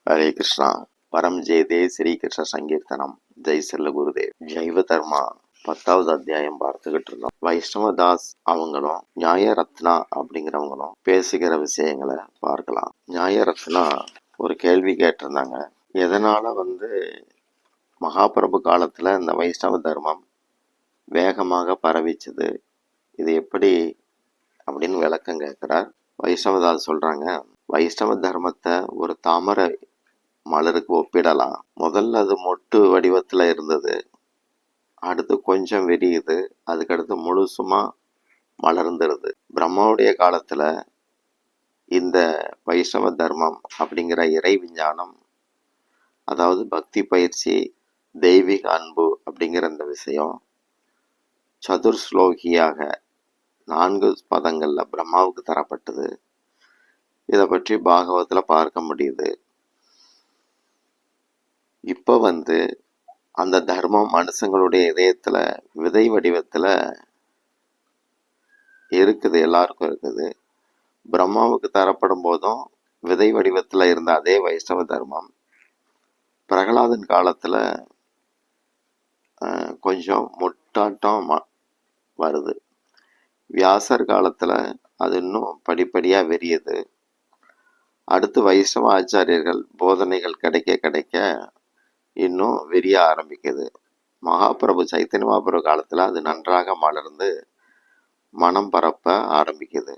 ஹரே கிருஷ்ணா. பரம் ஜெயதே ஸ்ரீ கிருஷ்ண சங்கீர்த்தனம். ஜெய் செல்ல குருதேவ். ஜைவ தர்மா 10வது அத்தியாயம் பார்த்துக்கிட்டு இருந்தோம். வைஷ்ணவதாஸ் அவங்களும் நியாய ரத்னா அப்படிங்கிறவங்களும் பேசுகிற விஷயங்களை பார்க்கலாம். நியாய ரத்னா ஒரு கேள்வி கேட்டிருந்தாங்க. எதனால மகாபிரபு காலத்துல இந்த வைஷ்ணவ தர்மம் வேகமாக பரவிச்சது, இது எப்படி அப்படின்னு விளக்கம் கேட்கிறார். வைஷ்ணவதாஸ் சொல்றாங்க, வைஷ்ணவ தர்மத்தை ஒரு தாமரை மலருக்கு ஒப்பிடலாம். முதல்ல அது மொட்டு வடிவத்துல இருந்தது, அடுத்து கொஞ்சம் விரியுது, அதுக்கடுத்து முழுசுமா மலர்ந்துருது. பிரம்மாவுடைய காலத்துல இந்த வைஷ்ணவ தர்மம் அப்படிங்கிற இறை விஞ்ஞானம், அதாவது பக்தி பயிற்சி, தெய்வீக அன்பு அப்படிங்கிற இந்த விஷயம் சதுர்ஸ்லோகியாக 4 பதங்கள்ல பிரம்மாவுக்கு தரப்பட்டது. இதை பற்றி பாகவத்துல பார்க்க முடியுது. இப்ப அந்த தர்மம் மனுஷங்களுடைய இதயத்துல விதை வடிவத்துல இருக்குது, எல்லாருக்கும் இருக்குது. பிரம்மாவுக்கு தரப்படும் போதும் விதை வடிவத்துல இருந்த அதே வைஷ்ணவ தர்மம் பிரகலாதன் காலத்துல கொஞ்சம் முட்டாட்டம் வருது. வியாசர் காலத்துல அது இன்னும் படிப்படியா விரியுது. அடுத்து வைஷ்ணவ ஆச்சாரியர்கள் போதனைகள் கிடைக்க கிடைக்க இன்னும் விரிய ஆரம்பிக்குது. மகாபிரபு சைத்தன்ய மகாபிரபு காலத்துல அது நன்றாக மலர்ந்து மனம் பரப்ப ஆரம்பிக்குது.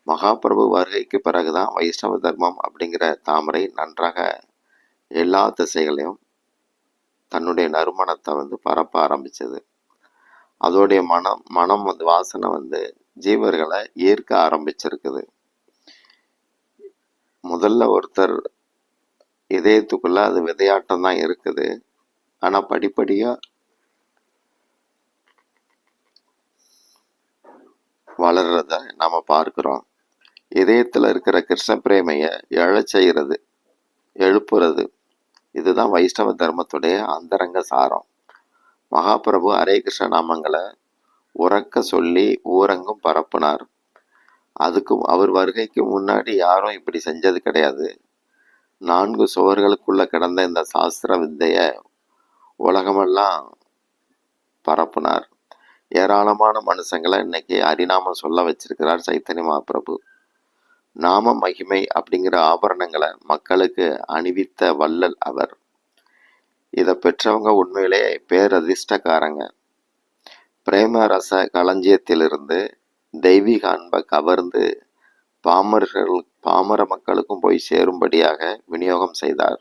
மகாபிரபு வருகைக்கு பிறகுதான் வைஷ்ணவ தர்மம் அப்படிங்கிற தாமரை நன்றாக எல்லா திசைகளையும் தன்னுடைய நறுமணத்தை பரப்ப ஆரம்பிச்சது. அதோடைய மனம் வாசனை ஜீவர்களை ஈர்க்க ஆரம்பிச்சிருக்குது. முதல்ல ஒருத்தர் இதயத்துக்குள்ள அது விதையாட்டம் தான் இருக்குது. ஆனா படிப்படியா வளர்றத நாம பார்க்கிறோம். இதயத்துல இருக்கிற கிருஷ்ண பிரேமைய எழச் செய்யறது, எழுப்புறது, இதுதான் வைஷ்ணவ தர்மத்துடைய அந்தரங்க சாரம். மகாபிரபு ஹரே கிருஷ்ண நாமங்களை உறக்க சொல்லி ஊரங்கும் பரப்புனார். அவர் வருகைக்கு முன்னாடி யாரும் இப்படி செஞ்சது கிடையாது. 4 சுவர்களுக்குள்ள கிடந்த இந்த சாஸ்திர வித்தைய உலகமெல்லாம் பரப்புனார். ஏராளமான மனுஷங்களை இன்னைக்கு ஹரிநாமம் சொல்ல வச்சிருக்கிறார் சைத்தன்ய மகாபிரபு. நாம மகிமை அப்படிங்கிற ஆபரணங்களை மக்களுக்கு அணிவித்த வள்ளல் அவர். இதை பெற்றவங்க உண்மையிலே பேரதிர்ஷ்டக்காரங்க. பிரேம ரச களஞ்சியத்திலிருந்து தெய்வீக அன்பை கவர்ந்து பாமர மக்களுக்கும் போய் சேரும்படியாக விநியோகம் செய்தார்.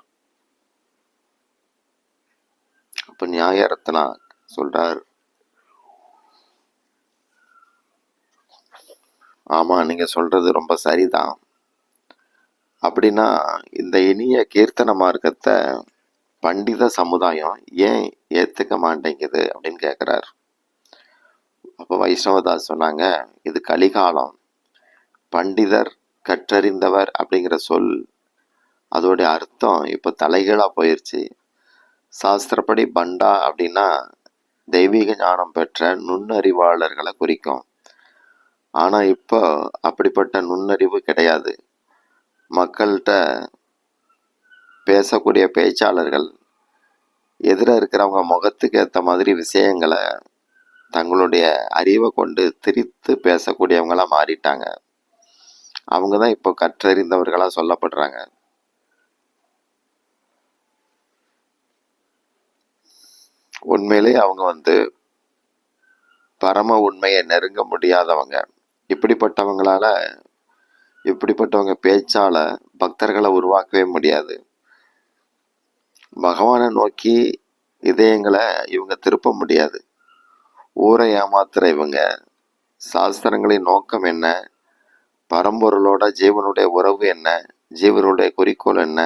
அப்ப நியாய ரத்னா சொல்றார், ஆமா நீங்க சொல்றது ரொம்ப சரிதான். அப்படின்னா இந்த இனிய கீர்த்தன மார்க்கத்தை பண்டித சமுதாயம் ஏன் ஏத்துக்க மாட்டேங்குது அப்படின்னு கேட்கிறார். அப்ப வைஷ்ணவதாஸ் சொன்னாங்க, இது கலிகாலம். பண்டிதர், கற்றறிந்தவர் அப்படிங்கிற சொல், அதோடைய அர்த்தம் இப்ப தலைகீழா போயிருச்சு. சாஸ்திரப்படி பண்டா அப்படின்னா தெய்வீக ஞானம் பெற்ற நுண்ணறிவாளர்களை குறிக்கும். ஆனா இப்போ அப்படிப்பட்ட நுண்ணறிவு கிடையாது. மக்கள்கிட்ட பேசக்கூடிய பேச்சாளர்கள் எதிர இருக்கிறவங்க முகத்துக்கு ஏற்ற மாதிரி விஷயங்களை தங்களுடைய அறிவை கொண்டு திரித்து பேசக்கூடியவங்களா மாறிட்டாங்க. அவங்கதான் இப்போ கற்றறிந்தவர்களா சொல்லப்படுறாங்க. உண்மையிலே அவங்க பரம உண்மையை நெருங்க முடியாதவங்க. இப்படிப்பட்டவங்க பேச்சால பக்தர்களை உருவாக்கவே முடியாது. பகவானை நோக்கி இதயங்களை இவங்க திருப்ப முடியாது. ஊரை ஏமாத்துற இவங்க சாஸ்திரங்களின் நோக்கம் என்ன, பரம்பொருளோட ஜீவனுடைய உறவு என்ன, ஜீவனுடைய குறிக்கோள் என்ன,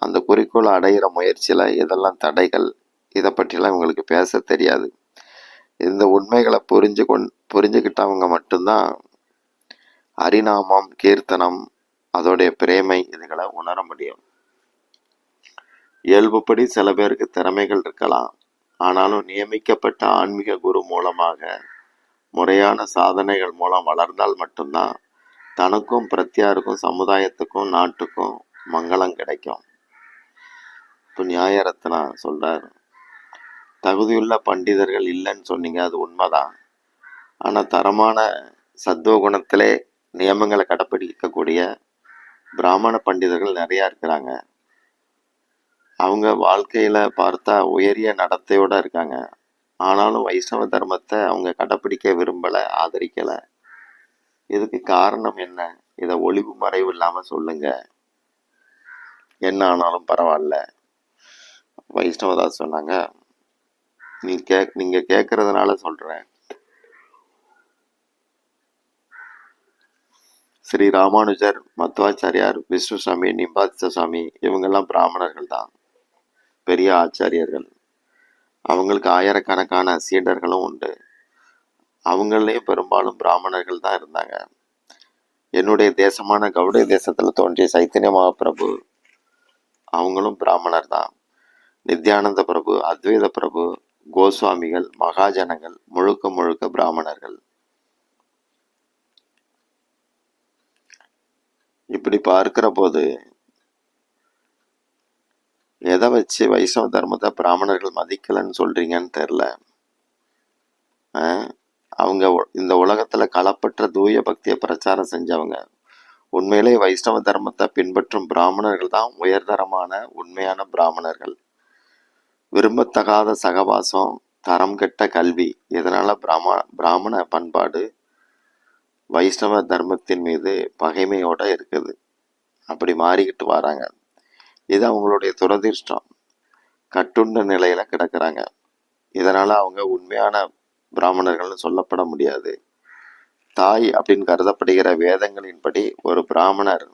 அந்த குறிக்கோளை அடையிற முயற்சியில இதெல்லாம் தடைகள், இதை பற்றிலாம் இவங்களுக்கு பேச தெரியாது. இந்த உண்மைகளை புரிஞ்சுக்கிட்டவங்க மட்டும்தான் ஹரிநாமம், கீர்த்தனம், அதோடைய பிரேமை இதுகளை உணர முடியும். இயல்புப்படி சில பேருக்கு திறமைகள் இருக்கலாம். ஆனாலும் நியமிக்கப்பட்ட ஆன்மீக குரு மூலமாக முறையான சாதனைகள் மூலம் வளர்ந்தால் மட்டும்தான் தனக்கும் பிரத்தியாருக்கும் சமுதாயத்துக்கும் நாட்டுக்கும் மங்களம் கிடைக்கும். இப்போ நியாயரத்னா சொல்றார், தகுதியுள்ள பண்டிதர்கள் இல்லைன்னு சொன்னீங்க, அது உண்மைதான். ஆனா தரமான சத்துவ குணத்திலே நியமங்களை கடைப்பிடிக்கக்கூடிய பிராமண பண்டிதர்கள் நிறைய இருக்கிறாங்க. அவங்க வாழ்க்கையில பார்த்தா உயரிய நடத்தையோட இருக்காங்க. ஆனாலும் வைஷ்ணவ தர்மத்தை அவங்க கடைப்பிடிக்க விரும்பல, ஆதரிக்கல. இதுக்கு காரணம் என்ன? இதை ஒளிவு மறைவு இல்லாம சொல்லுங்க, என்ன ஆனாலும் பரவாயில்ல. வைஷ்ணவதாஸ் சொன்னாங்க, நீங்க கேட்கறதுனால சொல்றேன். ஸ்ரீ ராமானுஜர், மத்வாச்சாரியார், விஷ்ணு சாமி, நிம்பாதித்த சாமி இவங்கெல்லாம் பிராமணர்கள் தான், பெரிய ஆச்சாரியர்கள். அவங்களுக்கு ஆயிரக்கணக்கான சீடர்களும் உண்டு. அவங்களே பெரும்பாலும் பிராமணர்கள் தான் இருந்தாங்க. என்னுடைய தேசமான கவுடைய தேசத்துல தோன்றிய சைத்தன்ய மகாபிரபு அவங்களும் பிராமணர் தான். நித்யானந்த பிரபு, அத்வைத பிரபு, கோஸ்வாமிகள், மகாஜனங்கள் முழுக்க முழுக்க பிராமணர்கள். இப்படி பார்க்கிற போது எதை வச்சு வைஷ்ணவ தர்மத்தை பிராமணர்கள் மதிக்கலன்னு சொல்றீங்கன்னு தெரியல. அவங்க இந்த உலகத்துல களப்பற்ற தூய பக்தியை பிரச்சாரம் செஞ்சவங்க. உண்மையிலே வைஷ்ணவ தர்மத்தை பின்பற்றும் பிராமணர்கள் தான் உயர்தரமான உண்மையான பிராமணர்கள். விரும்பத்தகாத சகவாசம், தரம் கெட்ட கல்வி, இதனால பிராமண பண்பாடு வைஷ்ணவ தர்மத்தின் மீது பகைமையோட இருக்குது. அப்படி மாறிக்கிட்டு வராங்க. இது அவங்களுடைய துரதிர்ஷ்டம். கட்டுண்ட நிலையில கிடக்குறாங்க. இதனால அவங்க உண்மையான பிராமணர்கள்னு சொல்லப்பட முடியாது. தாய் அப்படின்னு கருதப்படுகிற வேதங்களின்படி ஒரு பிராமணர்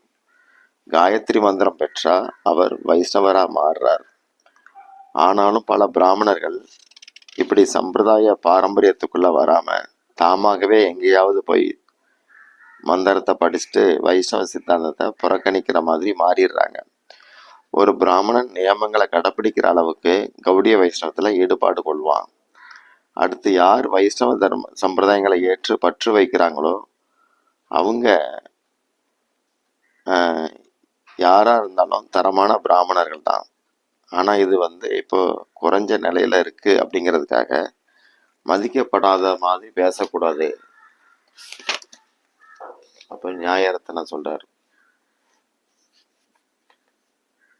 காயத்ரி மந்திரம் பெற்றா அவர் வைஷ்ணவரா மாறுறார். ஆனாலும் பல பிராமணர்கள் இப்படி சம்பிரதாய பாரம்பரியத்துக்குள்ள வராம தாமாகவே எங்கேயாவது போய் மந்திரத்தை படிச்சுட்டு வைஷ்ணவ சித்தாந்தத்தை புறக்கணிக்கிற மாதிரி மாறிடுறாங்க. ஒரு பிராமணன் நியமங்களை கடைப்பிடிக்கிற அளவுக்கு கௌடிய வைஷ்ணவத்துல ஈடுபாடு கொள்வான். அடுத்து யார் வைஷ்ணவ தர்ம சம்பிரதாயங்களை ஏற்று பற்று வைக்கிறாங்களோ அவங்க யாரா இருந்தாலும் தரமான பிராமணர்கள் தான். ஆனா இது இப்போ குறைஞ்ச நிலையில இருக்கு அப்படிங்கிறதுக்காக மதிக்கப்படாத மாதிரி பேசக்கூடாது. அப்ப நியாயரத்னா சொல்றாரு,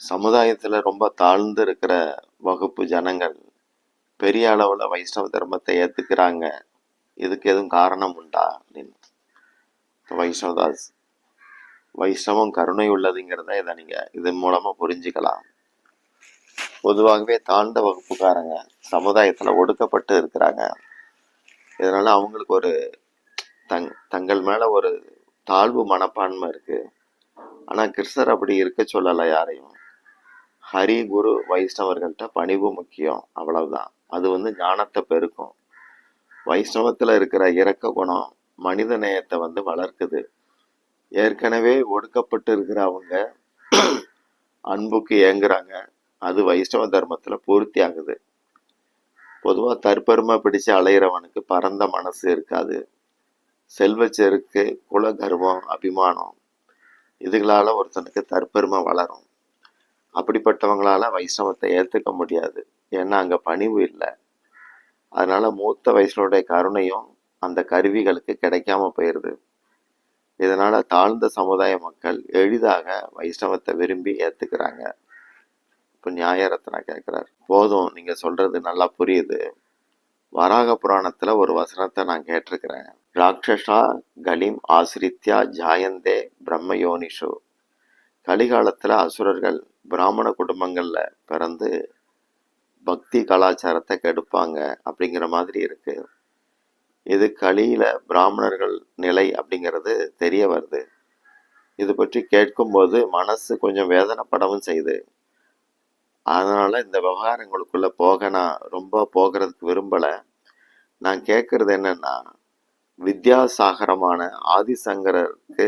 சமுதாயத்துல ரொம்ப தாழ்ந்து இருக்கிற வகுப்பு ஜனங்கள் பெரிய அளவுல வைஷ்ணவ தர்மத்தை ஏத்துக்கிறாங்க. இதுக்கு எதுவும் காரணம் உண்டா அப்படின்னு வைஷ்ணவதாஸ், வைஷ்ணவம் கருணை உள்ளதுங்கிறத இதை நீங்க இதன் மூலமா புரிஞ்சுக்கலாம். பொதுவாகவே தாழ்ந்த வகுப்புக்காரங்க சமுதாயத்துல ஒடுக்கப்பட்டு இருக்கிறாங்க. இதனால அவங்களுக்கு ஒரு தங்கள் மேல ஒரு தாழ்வு மனப்பான்மை இருக்கு. ஆனா கிருஷ்ணர் அப்படி இருக்க சொல்லல யாரையும். ஹரி, குரு, வைஷ்ணவர்கள்ட்ட பணிவு முக்கியம், அவ்வளவுதான். அது ஞானத்தை பெருக்கும். வைஷ்ணவத்துல இருக்கிற இரக்க குணம் மனித நேயத்தை வளர்க்குது. ஏற்கனவே ஒடுக்கப்பட்டு இருக்கிற அவங்க அன்புக்கு ஏங்குறாங்க. அது வைஷ்ணவ தர்மத்துல பூர்த்தி ஆகுது. பொதுவா தற்பெருமை பிடிச்சு அலையிறவனுக்கு பரந்த மனசு இருக்காது. செல்வச்செருக்கு, குல கர்வம், அபிமானம் இதுகளால ஒருத்தனுக்கு தற்பெருமை வளரும். அப்படிப்பட்டவங்களால வைஷ்ணவத்தை ஏத்துக்க முடியாது. ஏன்னா அங்க பணிவு இல்லை. அதனால மூத்த வைஷ்ணவனுடைய கருணையும் அந்த கருவிகளுக்கு கிடைக்காம போயிருது. இதனால தாழ்ந்த சமுதாய மக்கள் எளிதாக வைஷ்ணவத்தை விரும்பி ஏத்துக்கிறாங்க. இப்ப நியாயரத்னா கேட்கிறார், போதும் நீங்க சொல்றது நல்லா புரியுது. வராக புராணத்துல ஒரு வசனத்தை நான் கேட்டிருக்கிறேன். ராட்சசா கலிம் ஆசிரித்யா ஜாயந்தே பிரம்மயோனிஷு. கலிகாலத்துல அசுரர்கள் பிராமண குடும்பங்கள்ல பிறந்து பக்தி கலாச்சாரத்தை கெடுப்பாங்க அப்படிங்கிற மாதிரி இருக்கு. இது கலியில பிராமணர்கள் நிலை அப்படிங்கிறது தெரிய வருது. இது பற்றி கேட்கும்போது மனசு கொஞ்சம் வேதனைப்படவும் செய்யுது. அதனால இந்த விவகாரங்களுக்குள்ள நான் ரொம்ப போகிறதுக்கு விரும்பல. நான் கேட்கறது என்னன்னா, வித்யாசாகரமான ஆதிசங்கரருக்கு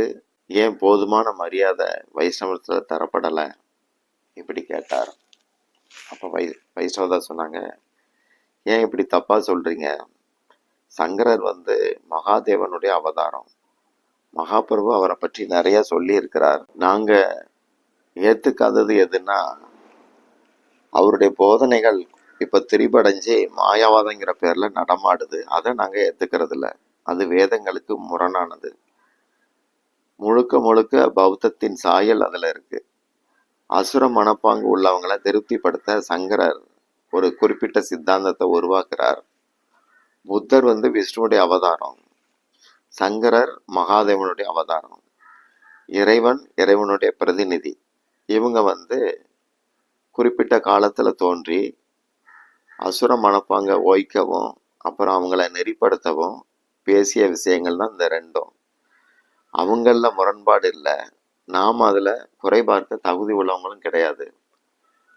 ஏன் போதுமான மரியாதை வைஷ்ணவத்துல தரப்படலை இப்படி கேட்டார். அப்ப வைஷ்ணவதா சொன்னாங்க, ஏன் இப்படி தப்பா சொல்றீங்க? சங்கரர் மகாதேவனுடைய அவதாரம். மகாபிரபு அவரை பற்றி நிறைய சொல்லி இருக்கிறார். நாங்க ஏத்துக்காதது எதுன்னா, அவருடைய போதனைகள் இப்ப திரிபடைஞ்சு மாயாவாதங்கிற பேர்ல நடமாடுது. அதை நாங்க ஏத்துக்கிறது இல்ல. அது வேதங்களுக்கு முரணானது. முழுக்க முழுக்க பௌத்தத்தின் சாயல் அதுல இருக்கு. அசுர மனப்பாங்கு உள்ளவங்களை திருப்திப்படுத்த சங்கரர் ஒரு குறிப்பிட்ட சித்தாந்தத்தை உருவாக்குறார். புத்தர் விஷ்ணுவுடைய அவதாரம், சங்கரர் மகாதேவனுடைய அவதாரம், இறைவன் இறைவனுடைய பிரதிநிதி. இவங்க குறிப்பிட்ட காலத்துல தோன்றி அசுர மனப்பாங்க ஓய்க்கவும் அப்புறம் அவங்கள நெறிப்படுத்தவும் பேசிய விஷயங்கள் தான் இந்த ரெண்டும். அவங்கள முரண்பாடு இல்லை, நாம் அதுல குறை பார்க்க தகுதி உள்ளவங்களும் கிடையாது.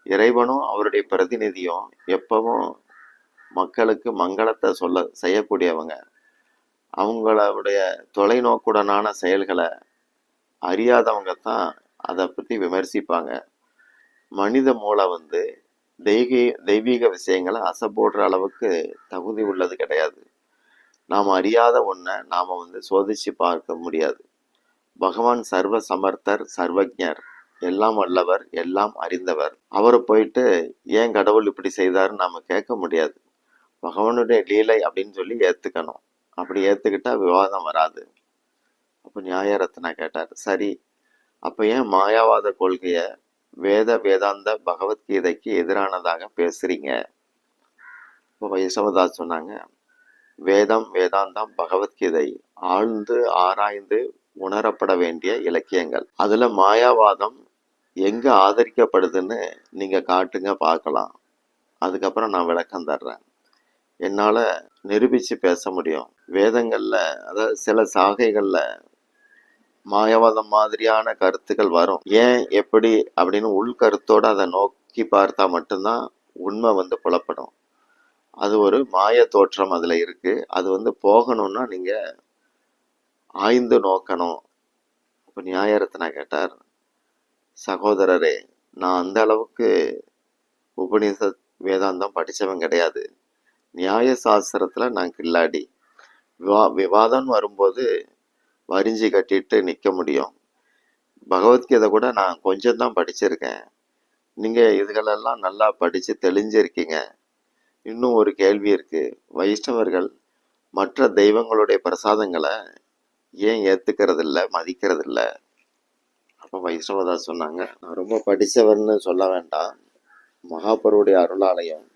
இறைவனும் அவருடைய பிரதிநிதியும் எப்பவும் மக்களுக்கு மங்களத்தை செய்யக்கூடியவங்க. அவங்களுடைய தொலைநோக்குடனான செயல்களை அறியாதவங்க தான் அதை பற்றி விமர்சிப்பாங்க. மனித மூளை தெய்வீக விஷயங்களை அசைபோடுற அளவுக்கு தகுதி உள்ளது கிடையாது. நாம் அறியாத ஒன்றை நாம் சோதிச்சு பார்க்க முடியாது. பகவான் சர்வ சமர்த்தர், சர்வஜர், எல்லாம் வல்லவர், எல்லாம் அறிந்தவர். அவரை போயிட்டு ஏன் கடவுள் இப்படி செய்தாருன்னு நாம கேட்க முடியாது. பகவானுடைய லீலை அப்படின்னு சொல்லி ஏத்துக்கணும். அப்படி ஏத்துக்கிட்டா விவாதம் வராது. அப்ப நியாயரத்னா கேட்டார், சரி அப்ப ஏன் மாயாவாத கொள்கைய வேதாந்த பகவத்கீதைக்கு எதிரானதாக பேசுறீங்க? இப்போ வைஷ்ணவதாஸ் சொன்னாங்க, வேதம் வேதாந்தம் பகவத்கீதை ஆழ்ந்து ஆராய்ந்து உணரப்பட வேண்டிய இலக்கியங்கள். அதுல மாயாவாதம் எங்க ஆதரிக்கப்படுதுன்னு நீங்க காட்டுங்க பார்க்கலாம். அதுக்கப்புறம் நான் விளக்கம் தர்றேன். என்னால நிரூபிச்சு பேச முடியும். வேதங்கள்ல அதாவது சில சாகைகள்ல மாயாவாதம் மாதிரியான கருத்துக்கள் வரும். ஏன் எப்படி அப்படின்னு உள்கருத்தோட அதை நோக்கி பார்த்தா மட்டும்தான் உண்மை புலப்படும். அது ஒரு மாய தோற்றம் அதுல இருக்கு. அது போகணும்னா நீங்க ஆய்ந்து நோக்கணும். இப்ப நியாயரத்னா கேட்டார், சகோதரரே, நான் அந்த அளவுக்கு உபநிஷத் வேதாந்தம் படிச்சவன் கிடையாது. நியாய சாஸ்திரத்துல நான் கில்லாடி. விவாதம் வரும்போது வரிஞ்சு கட்டிட்டு நிக்க முடியும். பகவத்கீதை கூட நான் கொஞ்சம் தான் படிச்சிருக்கேன். நீங்க இதுகளெல்லாம் நல்லா படிச்சு தெளிஞ்சிருக்கீங்க. இன்னும் ஒரு கேள்வி இருக்கு. வைஷ்ணவர்கள் மற்ற தெய்வங்களுடைய பிரசாதங்களை ஏன் ஏத்துக்கிறது இல்லை, மதிக்கிறது இல்லை? அப்ப வைஷ்ணவதாஸ் சொன்னாங்க, நான் ரொம்ப படிச்சவர்னு சொல்ல வேண்டாம். மகாபருடைய அருளாலயம்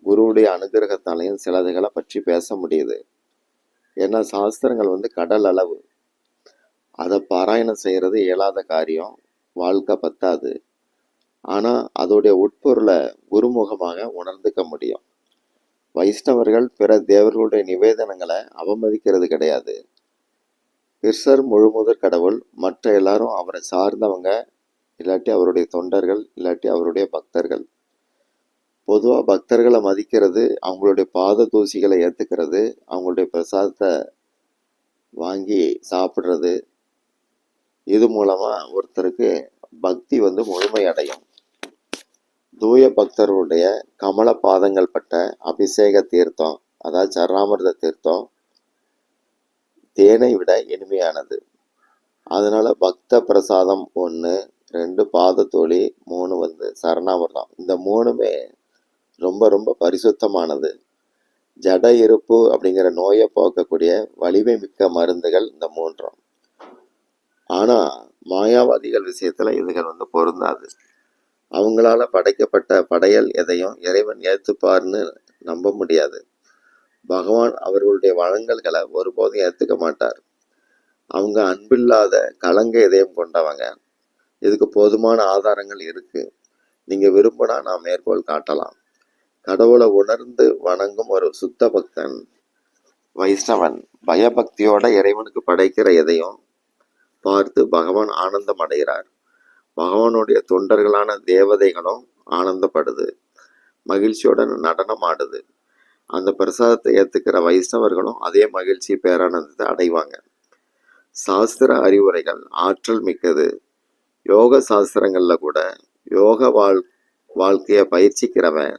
குருவுடைய அனுகிரகத்தாலையும் சிலதுகளை பற்றி பேச முடியுது. ஏன்னா சாஸ்திரங்கள் கடல் அளவு. அதை பாராயணம் செய்யறது இயலாத காரியம், வாழ்க்கை பத்தாது. ஆனா அதோடைய உட்பொருளை குருமுகமாக உணர்ந்துக்க முடியும். வைஷ்ணவர்கள் பிற தேவர்களுடைய நிவேதனங்களை அவமதிக்கிறது கிடையாது. கிருஷ்ணர் முழுமுதற் கடவுள், மற்ற எல்லாரும் அவரை சார்ந்தவங்க, இல்லாட்டி அவருடைய தொண்டர்கள், இல்லாட்டி அவருடைய பக்தர்கள். பொதுவா பக்தர்களை மதிக்கிறது, அவங்களுடைய பாத தூசிகளை ஏத்துக்கிறது, அவங்களுடைய பிரசாதத்தை வாங்கி சாப்பிடுறது. இது மூலமா ஒருத்தருக்கு பக்தி முழுமை அடையும். தூய பக்தர்களுடைய கமல பாதங்கள் பட்ட அபிஷேக தீர்த்தம், அதாவது சரணாமிர்த தீர்த்தம் தேனை விட இனிமையானது. அதனால பக்த பிரசாதம் 1, 2 பாதத்தோழி, 3 சரணாமிர்தம். இந்த 3மே ரொம்ப ரொம்ப பரிசுத்தமானது. ஜட இருப்பு அப்படிங்கிற நோயை போக்கக்கூடிய வலிமை மிக்க மருந்துகள் இந்த 3. ஆனா மாயாவாதிகள் விஷயத்துல இதுகள் பொருந்தாது. அவங்களால படைக்கப்பட்ட படையல் எதையும் இறைவன் ஏத்துப்பார்னு நம்ப முடியாது. பகவான் அவர்களுடைய வழங்கல்களை ஒருபோதும் ஏத்துக்க மாட்டார். அவங்க அன்பில்லாத கலங்க இதயம் கொண்டவங்க. இதுக்கு போதுமான ஆதாரங்கள் இருக்கு. நீங்க விரும்பினா நான் மேற்கோள் காட்டலாம். கடவுளை உணர்ந்து வணங்கும் ஒரு சுத்த பக்தன், வைஷ்ணவன், பயபக்தியோட இறைவனுக்கு படைக்கிற எதையும் பார்த்து பகவான் ஆனந்தம் அடைகிறார். பகவானுடைய தொண்டர்களான தேவதைகளும் ஆனந்தப்படுது, மகிழ்ச்சியோட நடனம் ஆடுது. அந்த பிரசாதத்தை ஏத்துக்கிற வைஷ்ணவர்களும் அதே மகிழ்ச்சி பேரானந்தத்தை அடைவாங்க. சாஸ்திர அறிவுரைகள் ஆற்றல் மிக்கது. யோக சாஸ்திரங்கள்ல கூட யோக வாழ்க்கைய பயிற்சிக்கிறவன்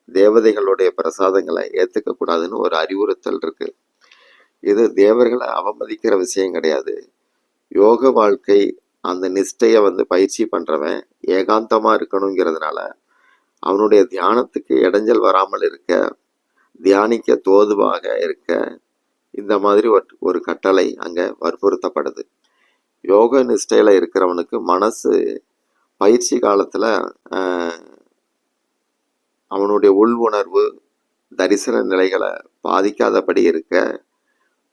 தேவதைகளுடைய பிரசாதங்களை ஏத்துக்க கூடாதுன்னு ஒரு அறிவுறுத்தல் இருக்கு. இது தேவர்களை அவமதிக்கிற விஷயம் கிடையாது. யோக வாழ்க்கை அந்த நிஷ்டையை பயிற்சி பண்ணுறவன் ஏகாந்தமாக இருக்கணுங்கிறதுனால அவனுடைய தியானத்துக்கு இடைஞ்சல் வராமல் இருக்க, தியானிக்க தோதுவாக இருக்க இந்த மாதிரி ஒரு கட்டளை அங்கே வற்புறுத்தப்படுது. யோக நிஷ்டையில் இருக்கிறவனுக்கு மனசு பயிற்சி காலத்தில் அவனுடைய உள் உணர்வு தரிசன நிலைகளை பாதிக்காதபடி இருக்க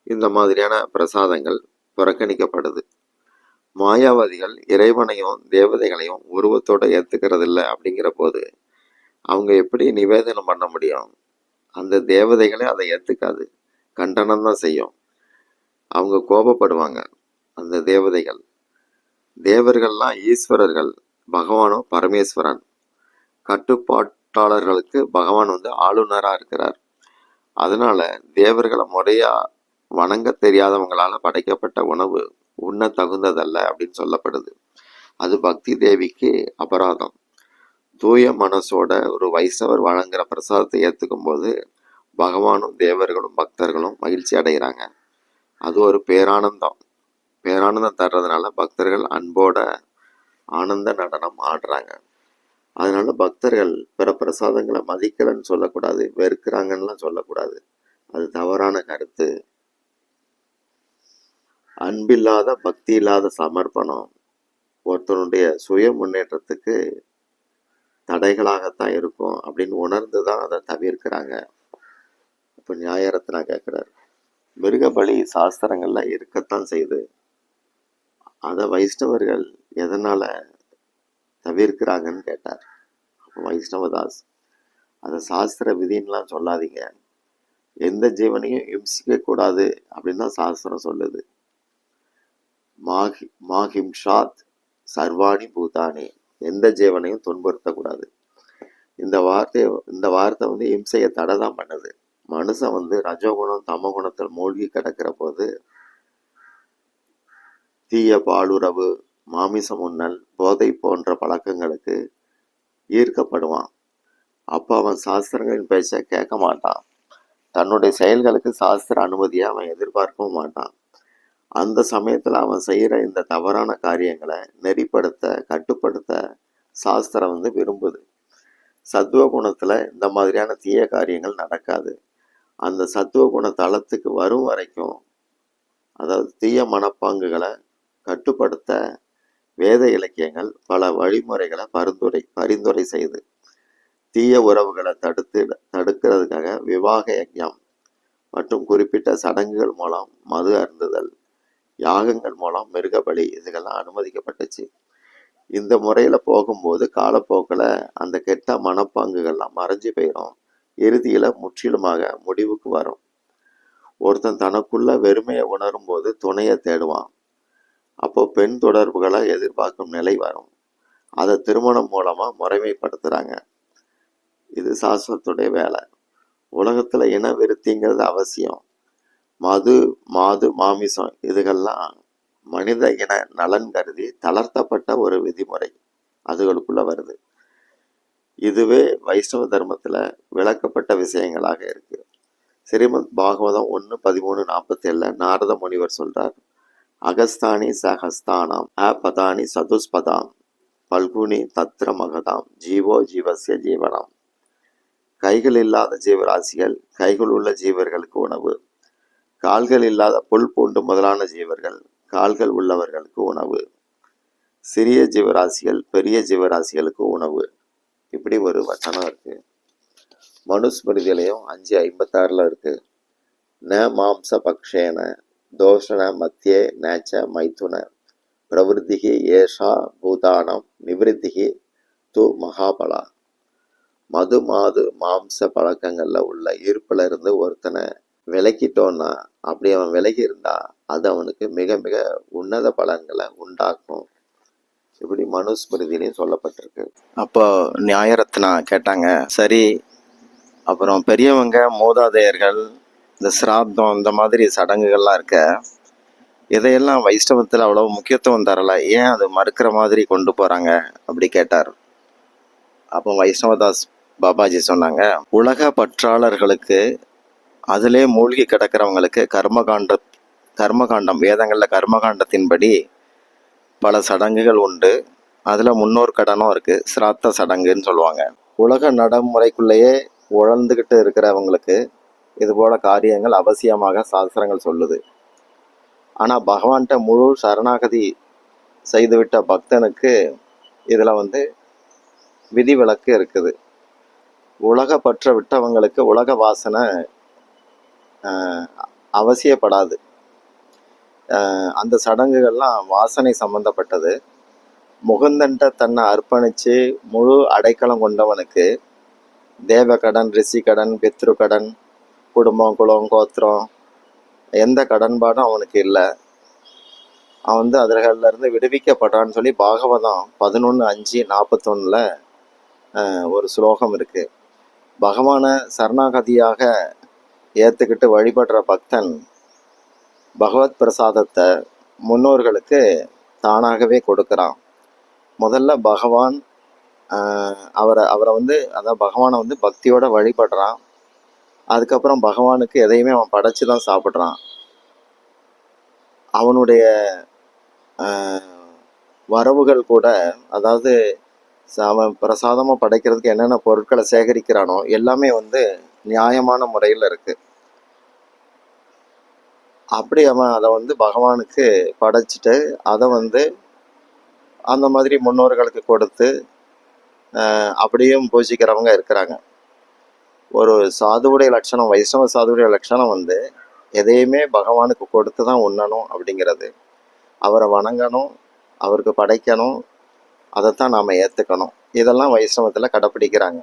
இந்த மாதிரியான பிரசாதங்கள் புறக்கணிக்கப்படுது. மாயாவாதிகள் இறைவனையும் தேவதைகளையும் உருவத்தோட ஏற்றுக்கிறது இல்லை அப்படிங்கிற போது அவங்க எப்படி நிவேதனம் பண்ண முடியும்? அந்த தேவதைகளே அதை ஏற்றுக்காது, கண்டனம் தான் செய்யும். அவங்க கோபப்படுவாங்க. அந்த தேவர்கள்லாம் ஈஸ்வரர்கள், பகவானும் பரமேஸ்வரன். கட்டுப்பாட்டாளர்களுக்கு பகவான் ஆளுநராக இருக்கிறார். அதனால தேவர்களை முறையா வணங்க தெரியாதவங்களால படைக்கப்பட்ட உணவு உண்ண தகுந்ததல்ல அப்படின்னு சொல்லப்படுது. அது பக்தி தேவிக்கு அபராதம். தூய மனசோட ஒரு வைஷ்ணவர் வழங்குற பிரசாதத்தை ஏற்றுக்கும் போது பகவானும் தேவர்களும் பக்தர்களும் மகிழ்ச்சி அடைகிறாங்க. அது ஒரு பேரானந்தம் தர்றதுனால பக்தர்கள் அன்போட ஆனந்த நடனம் ஆடுறாங்க. அதனால பக்தர்கள் பிற பிரசாதங்களை மதிக்கலன்னு சொல்லக்கூடாது, வெறுக்கிறாங்கன்னு சொல்லக்கூடாது. அது தவறான கருத்து. அன்பில்லாத பக்தி இல்லாத சமர்ப்பணம் ஒருத்தனுடைய சுய முன்னேற்றத்துக்கு தடைகளாகத்தான் இருக்கும் அப்படின்னு உணர்ந்துதான் அதை தவிர்க்கிறாங்க. இப்போ நியாயரத்னா கேட்கிறார், மிருக பலி சாஸ்திரங்கள்ல இருக்கத்தான் செய்து, அதை வைஷ்ணவர்கள் எதனால தவிர்க்கிறாங்கன்னு கேட்டார். அப்போ வைஷ்ணவதாஸ், அதை சாஸ்திர விதின்லாம் சொல்லாதீங்க, எந்த ஜீவனையும் இம்சிக்க கூடாது அப்படின்னு தான் சாஸ்திரம் சொல்லுது. மாஹிம்ஷாத் சர்வாணி பூதானி, எந்த ஜீவனையும் துன்புறுத்தக்கூடாது. இந்த வார்த்தை இம்சையை தடை தான் பண்ணுது. மனுஷன் ரஜோகுணம் தமகுணத்தில் மூழ்கி கிடக்கிற போது தீய பாலுறவு, மாமிசம் உண்ணல், போதை போன்ற பழக்கங்களுக்கு ஈர்க்கப்படுவான். அப்போ அவன் சாஸ்திரங்களின் பேச்சை கேட்க மாட்டான். தன்னுடைய செயல்களுக்கு சாஸ்திர அனுமதியை அவன் எதிர்பார்க்கவும் மாட்டான். அந்த சமயத்தில் அவன் செய்கிற இந்த தவறான காரியங்களை நெறிப்படுத்த, கட்டுப்படுத்த சாஸ்திரம் விரும்புது. சத்துவ குணத்தில் இந்த மாதிரியான தீய காரியங்கள் நடக்காது. அந்த சத்துவ குண தளத்துக்கு வரும் வரைக்கும், அதாவது தீய மனப்பாங்குகளை கட்டுப்படுத்த வேத இலக்கியங்கள் பல வழிமுறைகளை பரிந்துரை செய்து, தீய உறவுகளை தடுக்கிறதுக்காக விவாக யஜ்ஞம் மற்றும் குறிப்பிட்ட சடங்குகள் மூலம் மது அருந்துதல், யாகங்கள் மூலம் மிருகபலி, இதுகெல்லாம் அனுமதிக்கப்பட்டுச்சு. இந்த முறையில போகும்போது காலப்போக்கில் அந்த கெட்ட மனப்பாங்குகள்லாம் மறைஞ்சு போயிடும். இறுதியில முற்றிலுமாக முடிவுக்கு வரும். ஒருத்தன் தனக்குள்ள வெறுமையை உணரும் போது துணையை தேடுவான். அப்போ பெண் தொடர்புகளை எதிர்பார்க்கும் நிலை வரும். அதை திருமணம் மூலமா முறைமைப்படுத்துறாங்க. இது சாஸ்திரத்துடைய வேலை. உலகத்துல இன விருத்திங்கிறது அவசியம். மது, மாமிசம் இதுகெல்லாம் மனித இன நலன் கருதி தளர்த்தப்பட்ட ஒரு விதிமுறை அதுகளுக்குள்ள வருது. இதுவே வைஷ்ணவ தர்மத்துல விளக்கப்பட்ட விஷயங்களாக இருக்கு. ஸ்ரீமத் பாகவதம் 1:13-47 நாரத முனிவர் சொல்றார், அகஸ்தானி சஹஸ்தானாம் பதானி சதுஸ்பதாம் பல்குனி தத்ர மகதாம் ஜீவோ ஜீவசிய ஜீவனம். கைகள் இல்லாத ஜீவராசிகள் கைகள் உள்ள ஜீவர்களுக்கு உணவு, கால்கள் இல்லாத புல் பூண்டு முதலான ஜீவர்கள் கால்கள் உள்ளவர்களுக்கு உணவு, சிறிய ஜீவராசிகள் பெரிய ஜீவராசிகளுக்கு உணவு. இப்படி ஒரு வச்சனம் இருக்கு. மனுஸ்மிருதியிலையும் 5:56 இருக்கு. ந மாம்ச பக்ஷேன தோஷண மத்தியே நேச்ச மைதுன பிரவருத்திகி ஏஷா பூதானம் நிவிருத்திகி து மகாபலா. மது மாம்ச பழக்கங்கள்ல உள்ள ஈர்ப்புல இருந்து ஒருத்தனை விலக்கிட்டோன்னா, அப்படி அவன் விலகி இருந்தா அது அவனுக்கு மிக மிக உன்னத பலன்களை உண்டாக்கும். இப்படி மனுஸ்மிருதியிலையும் சொல்லப்பட்டிருக்கு. அப்போ நியாயரத்னா கேட்டாங்க, சரி அப்புறம் பெரியவங்க மூதாதையர்கள் இந்த சிராத்தம் இந்த மாதிரி சடங்குகள்லாம் இருக்க, இதையெல்லாம் வைஷ்ணவத்தில் அவ்வளவு முக்கியத்துவம் தரல, ஏன் அது மறுக்கிற மாதிரி கொண்டு போறாங்க அப்படி கேட்டார். அப்போ வைஷ்ணவதாஸ் பாபாஜி சொன்னாங்க, உலக பற்றாளர்களுக்கு அதிலே மூழ்கி கிடக்கிறவங்களுக்கு கர்மகாண்டம் வேதங்கள்ல கர்மகாண்டத்தின்படி பல சடங்குகள் உண்டு. அதில் முன்னோர் கடனும் இருக்குது, சிராத்த சடங்குன்னு சொல்லுவாங்க. உலக நடைமுறைக்குள்ளேயே உழந்துக்கிட்டு இருக்கிறவங்களுக்கு இது போல காரியங்கள் அவசியமாக சாஸ்திரங்கள் சொல்லுது. ஆனால் பகவான்கிட்ட முழு சரணாகதி செய்துவிட்ட பக்தனுக்கு இதில் விதிவிலக்கு இருக்குது. உலக பற்ற விட்டவங்களுக்கு உலக வாசனை அவசியப்படாது. அந்த சடங்குகள்லாம் வாசனை சம்பந்தப்பட்டது. முகுந்தன்ட்ட தன்னை அர்ப்பணித்து முழு அடைக்கலம் கொண்டவனுக்கு தேவக்கடன், ரிஷிக்கடன், பித்ருக்கடன், குடும்பம், குலம், கோத்திரம் எந்த கடன்பாடும் அவனுக்கு இல்லை. அவன் அதுலேருந்து விடுவிக்கப்படுறான்னு சொல்லி பாகவதம் 11:5-41 ஒரு ஸ்லோகம் இருக்குது. பகவானை சரணாகதியாக ஏற்றுக்கிட்டு வழிபடுற பக்தன் பகவத் பிரசாதத்தை முன்னோர்களுக்கு தானாகவே கொடுக்குறான். முதல்ல பகவான் அவரை அதாவது பகவானை பக்தியோட வழிபடுறான். அதுக்கப்புறம் பகவானுக்கு எதையுமே அவன் படைச்சு தான் சாப்பிட்றான். அவனுடைய வரவுகள் கூட, அதாவது அவன் பிரசாதமாக படைக்கிறதுக்கு என்னென்ன பொருட்களை சேகரிக்கிறானோ எல்லாமே நியாயமான முறையில் இருக்குது. அப்படி அவன் அதை பகவானுக்கு படைச்சிட்டு அதை அந்த மாதிரி முன்னோர்களுக்கு கொடுத்து அப்படியும் பூஜிக்கிறவங்க இருக்கிறாங்க. ஒரு சாதுவுடைய லட்சணம், வைஷ்ணவ சாதுவுடைய லட்சணம் எதையுமே பகவானுக்கு கொடுத்து தான் உண்ணணும் அப்படிங்கிறது. அவரை வணங்கணும், அவருக்கு படைக்கணும், அதைத்தான் நாம் ஏற்றுக்கணும். இதெல்லாம் வைஷ்ணவத்தில் கடைப்பிடிக்கிறாங்க.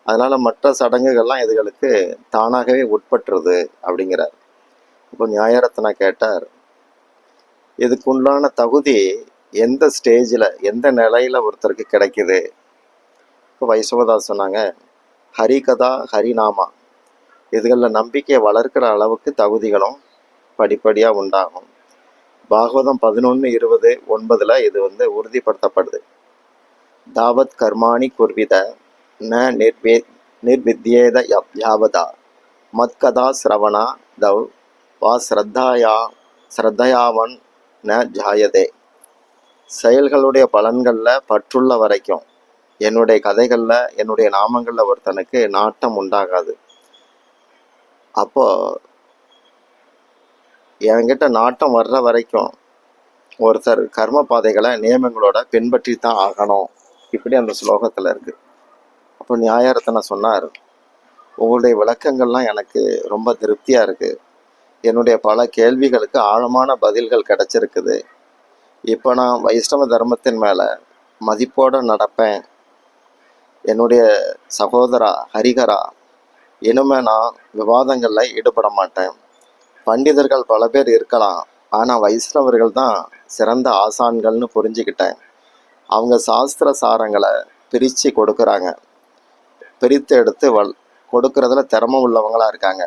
அதனால் மற்ற சடங்குகள்லாம் இதுகளுக்கு தானாகவே உட்பட்டுருது அப்படிங்கிறார். இப்போ நியாயரத்னா கேட்டார், இதுக்குண்டான தகுதி எந்த ஸ்டேஜில், எந்த நிலையில் ஒருத்தருக்கு கிடைக்குது? இப்போ வைஷ்ணவதாஸ் சொன்னாங்க, ஹரிகதா, ஹரிநாமா இதுகளில் நம்பிக்கையை வளர்க்கிற அளவுக்கு தகுதிகளும் படிப்படியாக உண்டாகும். பாகவதம் 11:20-9 இது உறுதிப்படுத்தப்படுது. தாவத் கர்மாணி குர்வித ந நிர்வித்யேத யாவதா மத்கதா சிரவணா தவ் வா ஸ்ரத்தையாவன் ந ஜாயதே. செயல்களுடைய பலன்களில் பற்றுள்ள வரைக்கும் என்னுடைய கதைகளில், என்னுடைய நாமங்களில் ஒருத்தனுக்கு நாட்டம் உண்டாகாது. அப்போ என்கிட்ட நாட்டம் வர்ற வரைக்கும் ஒருத்தர் கர்ம பாதைகளை நியமங்களோட பின்பற்றி தான் ஆகணும். இப்படி அந்த ஸ்லோகத்தில் இருக்குது. அப்போ நியாயரத்னா சொன்னார், உங்களுடைய விளக்கங்கள்லாம் எனக்கு ரொம்ப திருப்தியாக இருக்குது. என்னுடைய பல கேள்விகளுக்கு ஆழமான பதில்கள் கிடைச்சிருக்குது. இப்போ நான் வைஷ்ணவ தர்மத்தின் மேலே மதிப்போடு நடப்பேன். என்னுடைய சகோதரா ஹரிகரா, இனிமே நான் விவாதங்களில் ஈடுபட மாட்டேன். பண்டிதர்கள் பல பேர் இருக்கலாம், ஆனால் வைஷ்ணவர்கள் தான் சிறந்த ஆசான்கள்னு புரிஞ்சுக்கிட்டேன். அவங்க சாஸ்திர சாரங்களை பிரித்து கொடுக்குறாங்க, பிரித்து எடுத்து கொடுக்கறதுல திறமை உள்ளவங்களாக இருக்காங்க.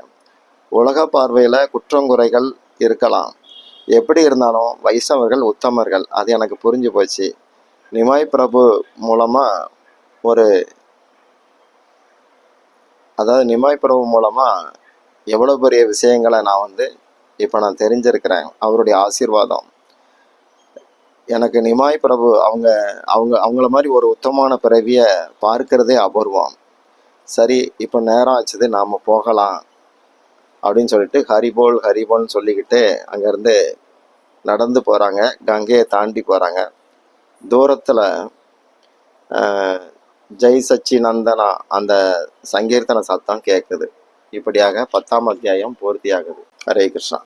உலக பார்வையில் குற்றங்குறைகள் இருக்கலாம், எப்படி இருந்தாலும் வைஷ்ணவர்கள் உத்தமர்கள், அது எனக்கு புரிஞ்சு போச்சு. நிமாய் பிரபு மூலமாக நிமாய் பிரபு மூலமாக எவ்வளோ பெரிய விஷயங்களை நான் இப்போ நான் தெரிஞ்சிருக்கிறேன். அவருடைய ஆசீர்வாதம் எனக்கு. நிமாய் பிரபு அவங்கள மாதிரி ஒரு உத்தமமான பிறவியை பார்க்கிறதே அபூர்வம். சரி, இப்போ நேரம் ஆச்சுது, நாம் போகலாம் அப்படின்னு சொல்லிட்டு ஹரிபோல்னு சொல்லிக்கிட்டு அங்கேருந்து நடந்து போகிறாங்க. கங்கையை தாண்டி போகிறாங்க. தூரத்தில் ஜெய் சச்சிநந்தனா அந்த சங்கீர்த்தன சத்தம் கேட்குது. இப்படியாக 10ஆம் அத்தியாயம் பூர்த்தியாகுது. ஹரே கிருஷ்ணா.